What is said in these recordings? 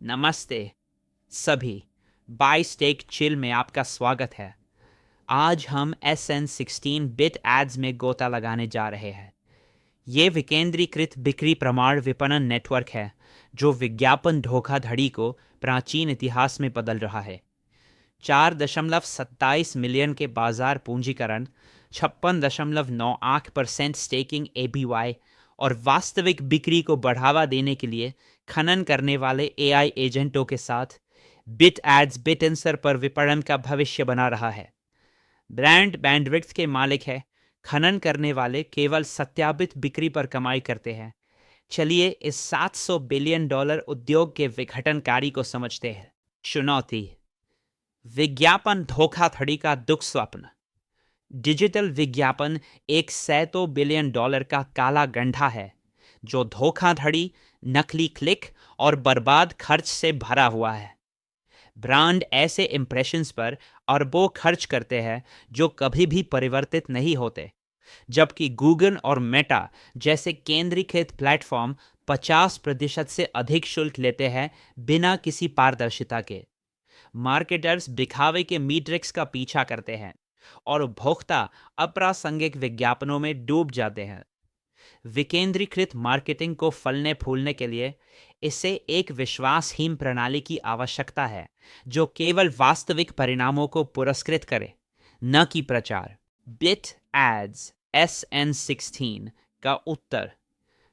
नमस्ते सभी। Bye stake chill में आपका स्वागत है। आज हम SN16 बिट एड्स में गोता लगाने जा रहे हैं। ये विकेंद्रीकृत बिक्री प्रमाण विपणन नेटवर्क है जो विज्ञापन धोखाधड़ी को प्राचीन इतिहास में बदल रहा है। 4.27 मिलियन के बाजार पूंजीकरण, 56.98% स्टेकिंग APY और वास्तविक बिक्री को बढ़ावा देने के लिए खनन करने वाले AI एजेंटों के साथ बिट एड्स बिटएंसर पर विपणन का भविष्य बना रहा है। ब्रांड बैंडविड्थ के मालिक है। खनन करने वाले केवल सत्यापित बिक्री पर कमाई करते हैं। चलिए इस $700 बिलियन उद्योग के विघटनकारी को समझते हैं। चुनौती: विज्ञापन धोखाधड़ी का दुख स्वप्न। डिजिटल विज्ञापन एक $100 बिलियन का काला गंधा है जो धोखाधड़ी, नकली क्लिक और बर्बाद खर्च से भरा हुआ है। ब्रांड ऐसे इंप्रेशंस पर अरबों खर्च करते हैं जो कभी भी परिवर्तित नहीं होते, जबकि गूगल और मेटा जैसे केंद्रीकृत प्लेटफॉर्म 50% से अधिक शुल्क लेते हैं बिना किसी पारदर्शिता के। मार्केटर्स दिखावे के मीट्रिक्स का पीछा करते हैं और उपभोक्ता अप्रासंगिक विज्ञापनों में डूब जाते हैं। विकेंद्रीकृत मार्केटिंग को फलने फूलने के लिए इसे एक विश्वासहीन प्रणाली की आवश्यकता है जो केवल वास्तविक परिणामों को पुरस्कृत करे, न कि प्रचार। बिट एड्स SN16 का उत्तर: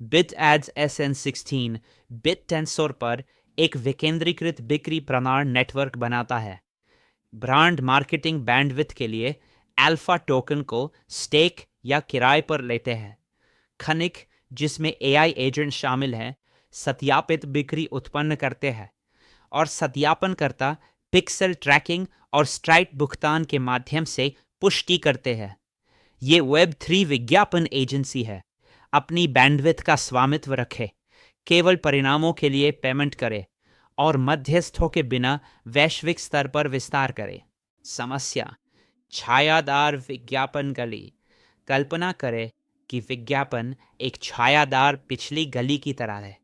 बिट एड्स SN16 बिट टेंसोर पर एक विकेंद्रीकृत बिक्री प्रमाण नेटवर्क बनाता है। ब्रांड मार्केटिंग बैंडविड्थ के लिए अल्फा टोकन को स्टेक या किराए पर लेते हैं। खनिक, जिसमें AI एजेंट शामिल हैं, सत्यापित बिक्री उत्पन्न करते हैं और सत्यापनकर्ता पिक्सल ट्रैकिंग और स्ट्राइप भुगतान के माध्यम से पुष्टि करते हैं। ये Web3 विज्ञापन एजेंसी है। अपनी बैंडविड्थ का स्वामित्व रखे, केवल परिणामों के लिए पेमेंट करे और मध्यस्थों के बिना वैश्विक स्तर पर विस्तार करे। समस्या: छायादार विज्ञापन गली। कल्पना करें कि विज्ञापन एक छायादार पिछली गली की तरह है।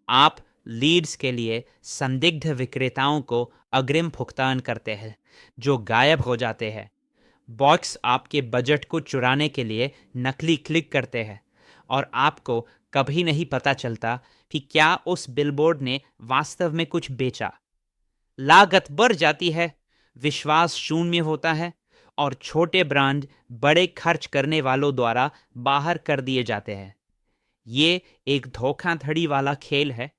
आप लीड्स के लिए संदिग्ध विक्रेताओं को अग्रिम भुगतान करते हैं जो गायब हो जाते हैं। बॉक्स आपके बजट को चुराने के लिए नकली क्लिक करते हैं और आपको कभी नहीं पता चलता कि क्या उस बिलबोर्ड ने वास्तव में कुछ बेचा। लागत बढ़ जाती है, विश्वास शून्य होता है और छोटे ब्रांड बड़े खर्च करने वालों द्वारा बाहर कर दिए जाते हैं। ये एक धोखाधड़ी वाला खेल है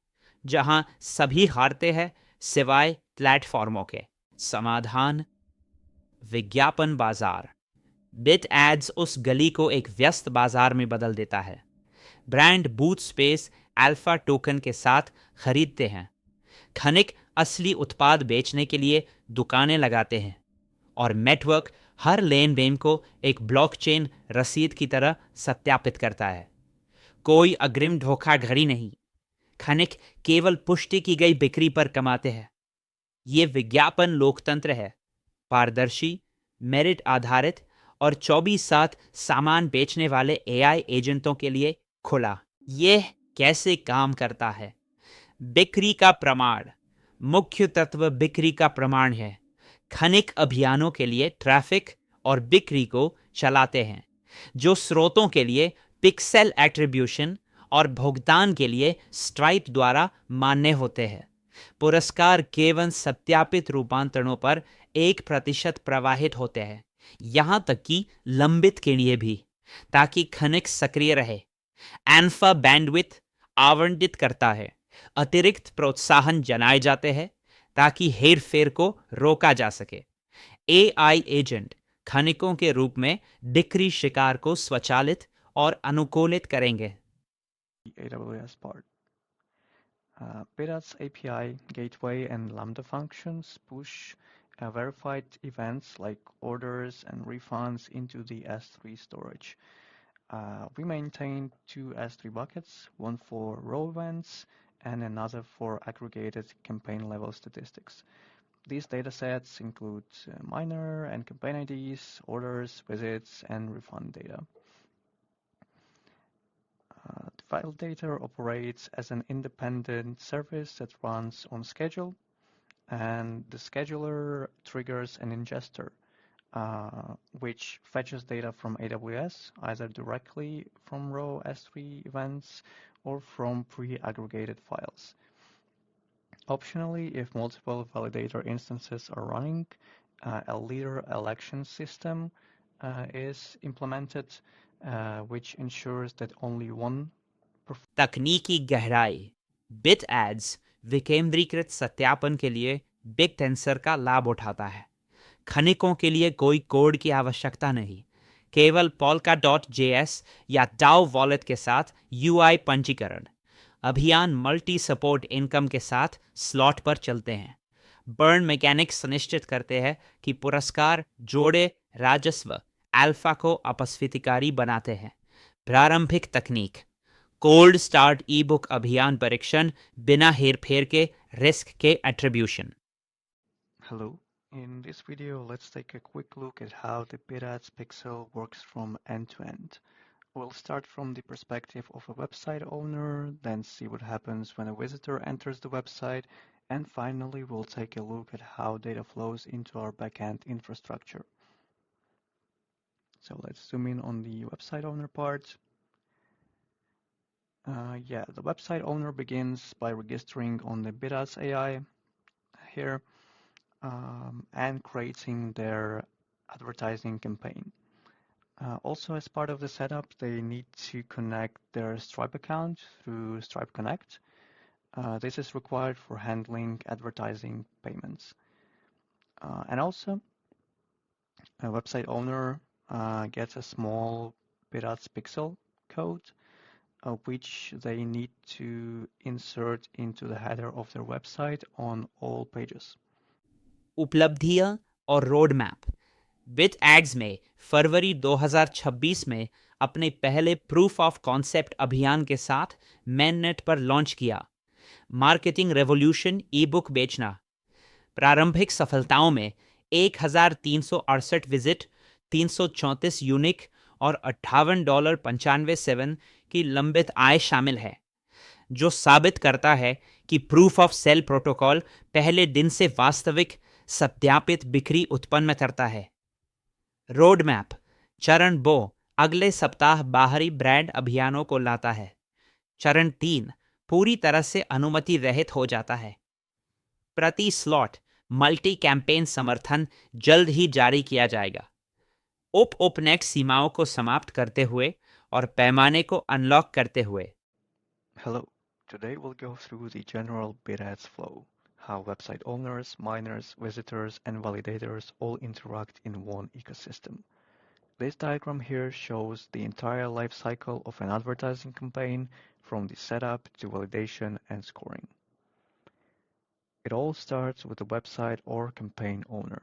जहां सभी हारते हैं सिवाय प्लेटफॉर्मों के। समाधान: विज्ञापन बाजार। बिट एड्स उस गली को एक व्यस्त बाजार में बदल देता है। Brand booth space alpha token के साथ खरीदते हैं। खनिक असली उत्पाद बेचने के लिए दुकानें लगाते हैं और नेटवर्क हर लेन देन को एक ब्लॉकचेन रसीद की तरह सत्यापित करता है। कोई अग्रिम धोखाधड़ी नहीं। खनिक केवल पुष्टि की गई बिक्री पर कमाते हैं। ये विज्ञापन लोकतंत्र है, पारदर्शी, मेरिट आधारित और 24/7 सामान बेचने वाले AI एजेंटों के लिए खुला। यह कैसे काम करता है? बिक्री का प्रमाण। मुख्य तत्व बिक्री का प्रमाण है। खनिक अभियानों के लिए ट्रैफिक और बिक्री को चलाते हैं, जो स्रोतों के लिए पिक्सेल एट्रीब्यूशन और भुगतान के लिए स्ट्राइप द्वारा मान्य होते हैं। पुरस्कार केवल सत्यापित रूपांतरणों पर 1% प्रवाहित होते हैं, यहां तक कि लंबित के लिए भी, ताकि खनिक सक्रिय रहे। अल्फा बैंडविड्थ आवंटित करता है। अतिरिक्त प्रोत्साहन जनाए जाते हैं ताकि हेरफेर को रोका जा सके। AI एजेंट खनिकों के रूप में बिक्री शिकार को स्वचालित और अनुकूलित करेंगे। AWS part. Bidats API, gateway, and Lambda functions push verified events like orders and refunds into the S3 storage. We maintain two S3 buckets, one for raw events and another for aggregated campaign level statistics. These datasets include miner and campaign IDs, orders, visits, and refund data. Validator operates as an independent service that runs on schedule, and the scheduler triggers an ingester, which fetches data from AWS, either directly from raw S3 events or from pre-aggregated files. Optionally, if multiple validator instances are running, a leader election system is implemented, which ensures that only one तकनीकी गहराई। Bit ads विकेंद्रीकृत सत्यापन के लिए big tensor का लाभ उठाता है। खनिकों के लिए कोई कोड की आवश्यकता नहीं, केवल polka.js या डाउ वॉलेट के साथ यूआई पंजीकरण। अभियान मल्टी सपोर्ट इनकम के साथ स्लॉट पर चलते हैं। बर्न मैकेनिक्स सुनिश्चित करते हैं कि पुरस्कार जोड़े राजस्व अल्फा को अपस्फीतिकारी बनाते हैं। प्रारंभिक तकनीक कोल्ड स्टार्ट ई बुक अभियान परीक्षण बिना हेरफेर के रिस्क के attribution. Hello. In this video, let's take a quick look at how the BitAds pixel works from end to end. We'll start from the perspective of a website owner, then see what happens when a visitor enters the website, and finally we'll take a look at how data flows into our backend infrastructure. So let's zoom in on the website owner part. The website owner begins by registering on the BitAds AI here and creating their advertising campaign. Also, as part of the setup, they need to connect their Stripe account through Stripe Connect. This is required for handling advertising payments. And also, a website owner gets a small BitAds pixel code, which they need to insert into the header of their website on all pages. उपलब्धियां और road map. Bit ads में फरवरी 2026 में अपने पहले proof of concept अभियान के साथ mainnet पर लॉन्च किया। मार्केटिंग रेवोल्यूशन ई बुक बेचना। प्रारंभिक सफलताओं में 1368 विजिट, 334 यूनिक और $58.95 की लंबित आय शामिल है, जो साबित करता है कि प्रूफ ऑफ सेल प्रोटोकॉल पहले दिन से वास्तविक सत्यापित बिक्री उत्पन्न करता है। रोड मैप चरण 2 अगले सप्ताह बाहरी ब्रांड अभियानों को लाता है। चरण 3 पूरी तरह से अनुमति रहित हो जाता है। प्रति स्लॉट मल्टी कैंपेन समर्थन जल्द ही जारी किया जाएगा। उपनेट सीमाओं को समाप्त करते हुए और पैमाने को अनलॉक करते हुए। Hello. Today we'll go through the general BitAds flow, how website owners, miners, visitors, and validators all interact in one ecosystem. This diagram here shows the entire life cycle of an advertising campaign from the setup to validation and scoring. It all starts with the website or campaign owner.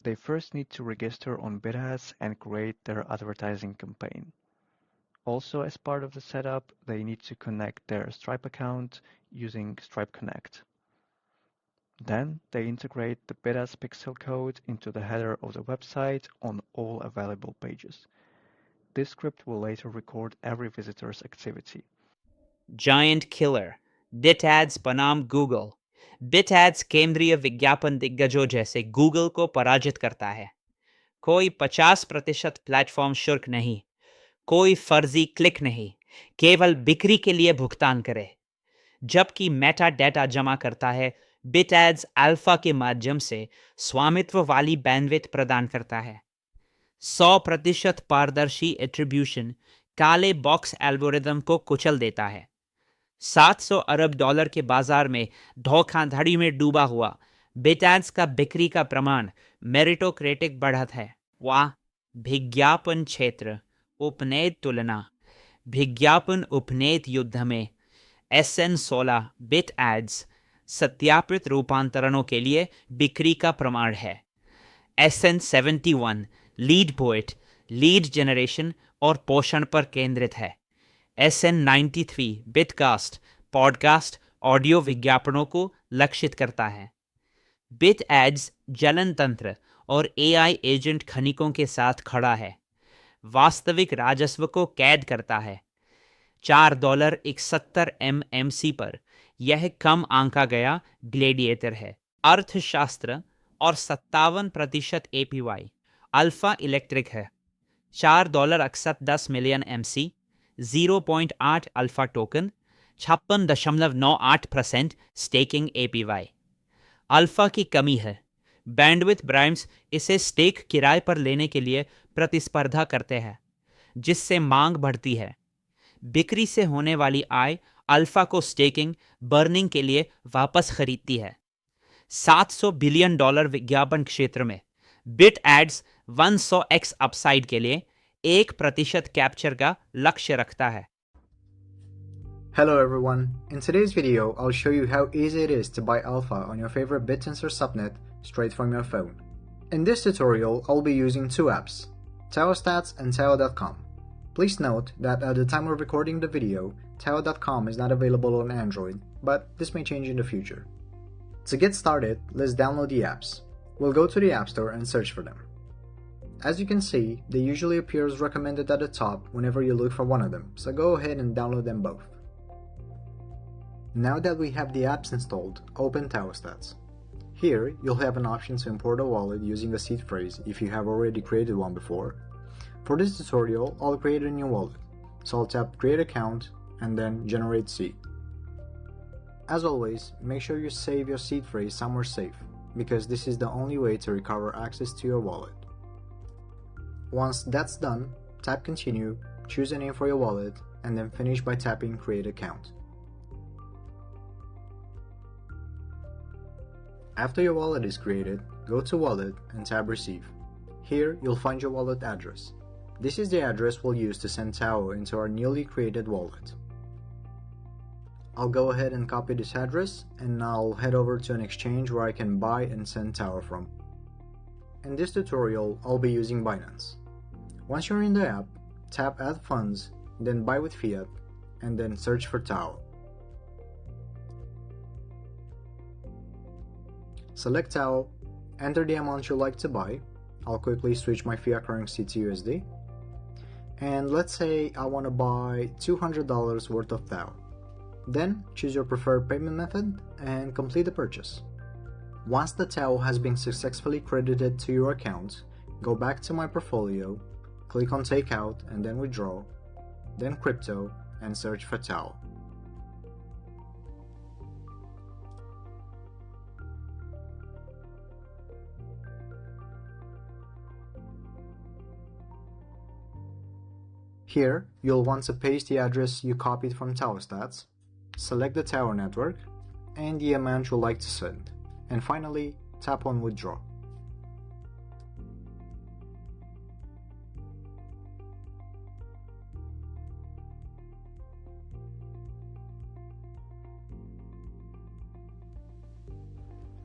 They first need to register on BitAds and create their advertising campaign. Also, as part of the setup, they need to connect their Stripe account using Stripe Connect. Then they integrate the BitAds pixel code into the header of the website on all available pages. This script will later record every visitor's activity. Giant killer, BitAds बनाम Google. BitAds केंद्रीय विज्ञापन दिग्गजों जैसे Google को पराजित करता है। कोई 50% प्लेटफॉर्म शुल्क नहीं, कोई फर्जी क्लिक नहीं, केवल बिक्री के लिए भुगतान करे। जबकि मेटा डेटा जमा करता है, BitAds अल्फा के माध्यम से स्वामित्व वाली बैंडविड्थ प्रदान करता है। 100% पारदर्शी एट्रीब्यूशन काले बॉक्स एल्गोरिदम को कुचल देता है। $700 अरब के बाजार में धोखाधड़ी में डूबा हुआ BitAds का बिक्री का प्रमाण मेरिटोक्रेटिक बढ़त है। वाह! विज्ञापन क्षेत्र उपनेत तुलना। विज्ञापन उपनेत युद्ध में SN16 BitAds सत्यापित रूपांतरणों के लिए बिक्री का प्रमाण है। SN71 lead poet lead generation और पोषण पर केंद्रित है। SN93 बिटकास्ट पॉडकास्ट ऑडियो विज्ञापनों को लक्षित करता है। BitAds जलन तंत्र और AI एजेंट खनिकों के साथ खड़ा है, वास्तविक राजस्व को कैद करता है। $4.71 पर यह कम आंका गया ग्लेडिएटर है। अर्थशास्त्र और 57% APY अल्फा इलेक्ट्रिक है। $4.10 MC, 0.8 alpha token, 56.98% staking APY। Alpha की कमी है। बैंडविथ ब्राइम्स इसे स्टेक किराए पर लेने के लिए प्रतिस्पर्धा करते हैं, जिससे मांग बढ़ती है। बिक्री से होने वाली आय अल्फा को स्टेकिंग बर्निंग के लिए वापस खरीदती है। $700 बिलियन विज्ञापन क्षेत्र में बिट एड्स 100x अपसाइड के लिए 1% कैप्चर का लक्ष्य रखता है। Hello everyone, in today's video I'll show you how easy it is to buy alpha on your favorite BitTensor subnet straight from your phone. In this tutorial I'll be using two apps, TaoStats and Tao.com. Please note that at the time of recording the video, Tao.com is not available on Android, but this may change in the future. To get started, let's download the apps. We'll go to the App Store and search for them. As you can see, they usually appear as recommended at the top whenever you look for one of them, so go ahead and download them both. Now that we have the apps installed, open TaoStats. Here, you'll have an option to import a wallet using a seed phrase if you have already created one before. For this tutorial, I'll create a new wallet, so I'll tap Create Account and then Generate Seed. As always, make sure you save your seed phrase somewhere safe, because this is the only way to recover access to your wallet. Once that's done, tap Continue, choose a name for your wallet, and then finish by tapping Create Account. After your wallet is created, go to Wallet and tab Receive. Here, you'll find your wallet address. This is the address we'll use to send Tao into our newly created wallet. I'll go ahead and copy this address, and I'll head over to an exchange where I can buy and send Tao from. In this tutorial, I'll be using Binance. Once you're in the app, tap Add Funds, then Buy with Fiat, and then search for Tao. Select Tao, enter the amount you'd like to buy. I'll quickly switch my fiat currency to USD. And let's say I want to buy $200 worth of Tao. Then choose your preferred payment method and complete the purchase. Once the Tao has been successfully credited to your account, go back to my portfolio, click on Takeout and then Withdraw, then Crypto, and search for Tao. Here, you'll want to paste the address you copied from TaoStats, select the Tao network, and the amount you'd like to send, and finally, tap on Withdraw.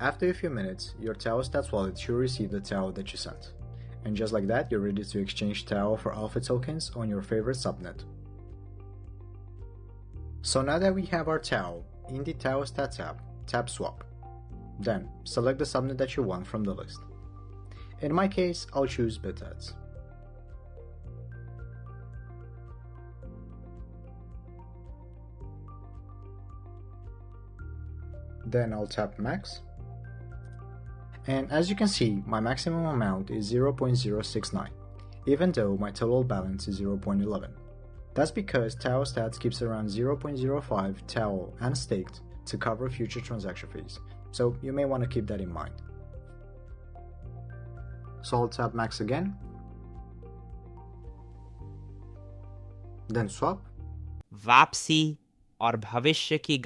After a few minutes, your TaoStats wallet should receive the Tao that you sent. And just like that, you're ready to exchange Tao for alpha tokens on your favorite subnet. So now that we have our Tao, in the TaoStats app, tap Swap. Then, select the subnet that you want from the list. In my case, I'll choose BitAds. Then I'll tap Max. And as you can see, my maximum amount is 0.069, even though my total balance is 0.11. That's because TaoStats keeps around 0.05 Tao unstaked to cover future transaction fees, so you may want to keep that in mind. So I'll tap Max again, then Swap. वापसी और भविष्य की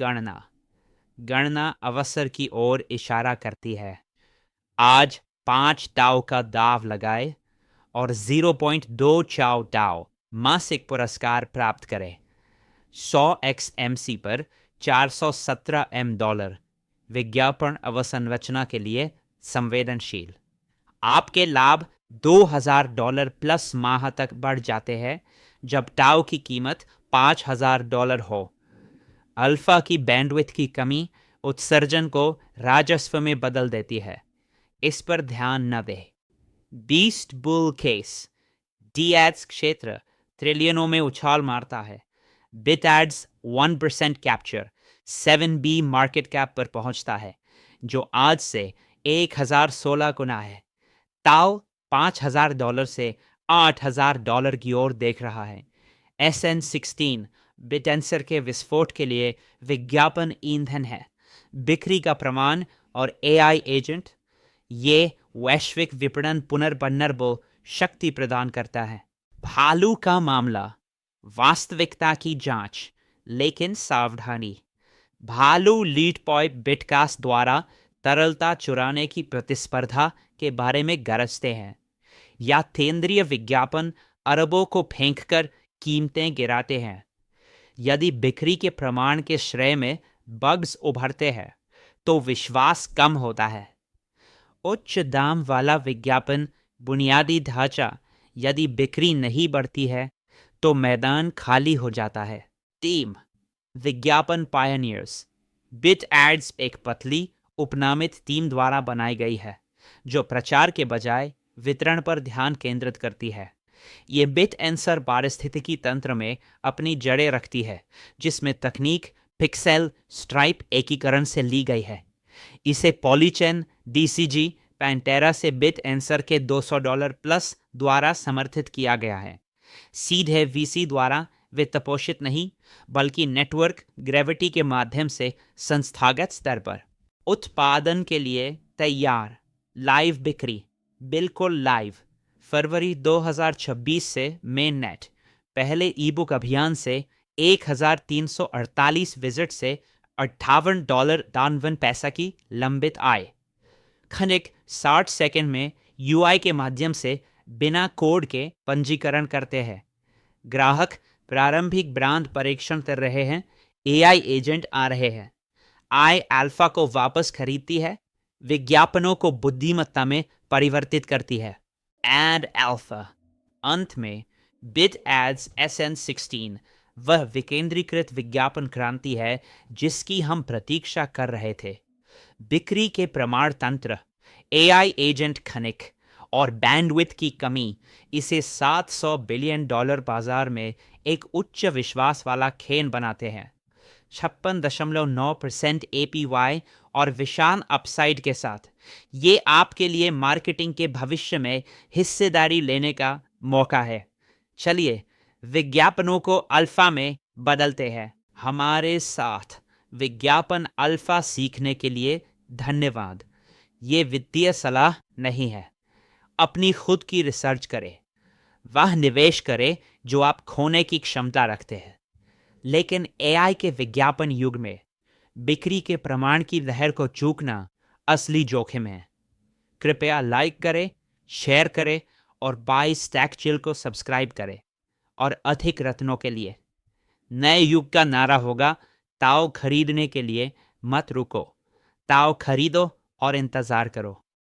गणना अवसर की ओर इशारा करती है। आज 5 टाओ का दाव लगाए और 0.2 टाओ मासिक पुरस्कार प्राप्त करें। 100x MC पर $417 विज्ञापन अवसंरचना के लिए संवेदनशील। आपके लाभ $2000 प्लस माह तक बढ़ जाते हैं जब टाओ की कीमत $5000 हो। अल्फा की बैंडविड्थ की कमी उत्सर्जन को राजस्व में बदल देती है, इस पर ध्यान न दें। बीस्ट बुल केस, DADS क्षेत्र ट्रिलियनों में उछाल मारता है। Bit adds 1% capture 7B market cap पर पहुंचता है, जो आज से 1016 गुना है। ताओ $5,000 से $8,000 की ओर देख रहा है। SN16 बिटेंसर के विस्फोट के लिए विज्ञापन ईंधन है। बिक्री का प्रमाण और AI एजेंट, ये वैश्विक विपणन पुनर्बनर्बो शक्ति प्रदान करता है। भालू का मामला, वास्तविकता की जांच, लेकिन सावधानी। भालू लीडपॉय बिटकास्ट द्वारा तरलता चुराने की प्रतिस्पर्धा के बारे में गरजते हैं। याथेंद्रीय विज्ञापन अरबों को फेंककर कीमतें गिराते हैं। यदि बिक्री के प्रमाण के श्रेय में बग्स उभरते हैं तो विश्वास कम होता है। उच्च दाम वाला विज्ञापन बुनियादी ढांचा, यदि बिक्री नहीं बढ़ती है तो मैदान खाली हो जाता है। टीम विज्ञापन पायनियर्स, बिट एड्स एक पतली उपनामित टीम द्वारा बनाई गई है जो प्रचार के बजाय वितरण पर ध्यान केंद्रित करती है। ये बिट एंसर पारिस्थितिकी तंत्र में अपनी जड़ें रखती है, जिसमें तकनीक पिक्सेल स्ट्राइप एकीकरण से ली गई है। इसे पॉलीचेन DCG पैंटेरा से बिट एंसर के $200 प्लस द्वारा समर्थित किया गया है। सीधे VC द्वारा वित्तपोषित नहीं, बल्कि नेटवर्क ग्रेविटी के माध्यम से संस्थागत स्तर पर। उत्पादन के लिए तैयार। लाइव बिक्री, बिल्कुल लाइव। फरवरी 2026 से मेन नेट। पहले ईबुक अभियान से 1348 विजिट से $58 की लंबित आय। खनिक 60 सेकंड में UI के माध्यम से बिना कोड के पंजीकरण करते हैं। ग्राहक प्रारंभिक ब्रांड परीक्षण कर रहे हैं। AI एजेंट आ रहे हैं। आई अल्फा को वापस खरीदती है, विज्ञापनों को बुद्धिमत्ता में परिवर्तित करती है। Add alpha. अंत में बिट एड्स SN16 वह विकेंद्रीकृत विज्ञापन क्रांति है जिसकी हम प्रतीक्षा कर रहे थे। बिक्री के प्रमाण तंत्र, AI एजेंट खनिक और बैंडविड्थ की कमी इसे $700 बिलियन बाजार में एक उच्च विश्वास वाला खेन बनाते हैं। 56.9% APY और विशाल अपसाइड के साथ ये आपके लिए मार्केटिंग के भविष्य में हिस्सेदारी लेने का मौका है। चलिए विज्ञापनों को अल्फा में बदलते हैं। हमारे साथ विज्ञापन अल्फा सीखने के लिए धन्यवाद। ये वित्तीय सलाह नहीं है। अपनी खुद की रिसर्च करें। वह निवेश करें जो आप खोने की क्षमता रखते हैं। लेकिन AI के विज्ञापन युग में बिक्री के प्रमाण की लहर को चूकना असली जोखिम है। कृपया लाइक करें, शेयर करें और बाय स्टैक चिल को सब्सक्राइब करें। और अधिक रत्नों के लिए नए युग का नारा होगा, ताओ खरीदने के लिए मत रुको। ताओ खरीदो और इंतजार करो।